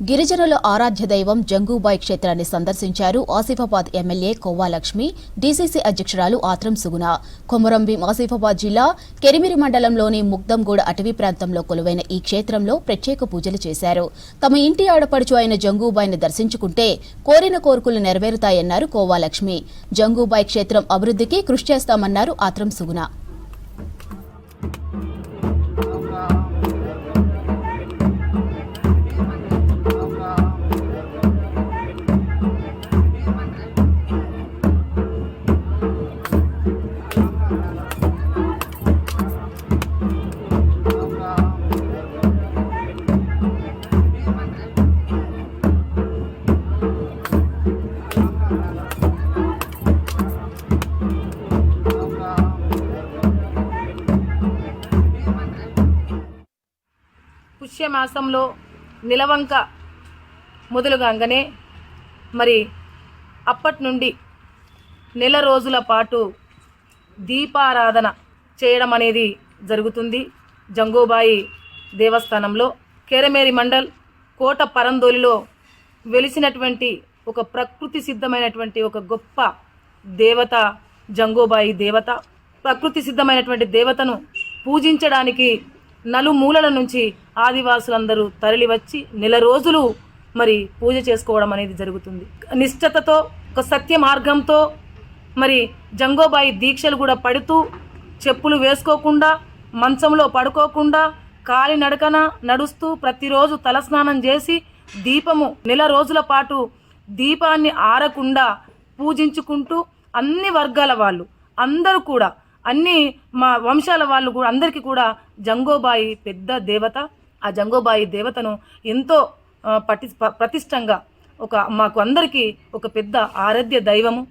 గిరిజనుల ఆరాధ్య దైవం జంగూబాయి క్షేత్రాన్ని సందర్శించారు ఆసిఫాబాద్ ఎమ్మెల్యే కొవ్వా లక్ష్మి, డీసీసీ అధ్యక్షురాలు ఆత్రం సుగుణ. కొమరంభీం ఆసిఫాబాద్ జిల్లా కెరిమిరి మండలంలోని ముగ్దంగూడ అటవీ ప్రాంతంలో కొలువైన ఈ క్షేత్రంలో ప్రత్యేక పూజలు చేశారు. తమ ఇంటి ఆడపడుచు అయిన జంగూబాయిని దర్శించుకుంటే కోరిన కోరికలు నెరవేరుతాయన్నారు కొవ్వా లక్ష్మి. జంగూబాయి క్షేత్రం అభివృద్ధికి కృషి చేస్తామన్నారు ఆత్రం సుగుణ. పుష్యమాసంలో నిలవంక మొదలుగానే మరి అప్పటి నుండి నెల రోజుల పాటు దీపారాధన చేయడం అనేది జరుగుతుంది. జంగూబాయి దేవస్థానంలో కెరిమిరి మండల్ కోట పరందోలిలో వెలిసినటువంటి ఒక ప్రకృతి సిద్ధమైనటువంటి ఒక గొప్ప దేవత జంగూబాయి దేవత. ప్రకృతి సిద్ధమైనటువంటి దేవతను పూజించడానికి నలుమూలల నుంచి ఆదివాసులందరూ తరలివచ్చి నెల రోజులు మరి పూజ చేసుకోవడం అనేది జరుగుతుంది. నిష్ఠతతో ఒక సత్య మార్గంతో మరి జంగూబాయి దీక్షలు కూడా పడుతూ చెప్పులు వేసుకోకుండా మంచంలో పడుకోకుండా కాలినడకన నడుస్తూ ప్రతిరోజు తలస్నానం చేసి దీపము నెల రోజుల పాటు దీపాన్ని ఆరకుండా పూజించుకుంటూ అన్ని వర్గాల వాళ్ళు అందరూ కూడా అన్ని మా వంశాల వాళ్ళు కూడా అందరికీ కూడా జంగూబాయి పెద్ద దేవత. ఆ జంగూబాయి దేవతను ఎంతో ప్రతిష్టంగా మాకు అందరికీ ఒక పెద్ద ఆరాధ్య దైవము.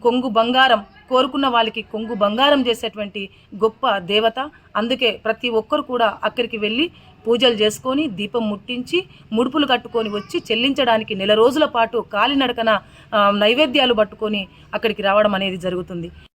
కొంగు బంగారం కోరుకున్న వాళ్ళకి కొంగు బంగారం చేసేటువంటి గొప్ప దేవత. అందుకే ప్రతి ఒక్కరు కూడా అక్కడికి వెళ్ళి పూజలు చేసుకొని దీపం ముట్టించి ముడుపులు కట్టుకొని వచ్చి చెల్లించడానికి నెల రోజుల పాటు కాలినడకన నైవేద్యాలు పట్టుకొని అక్కడికి రావడం అనేది జరుగుతుంది.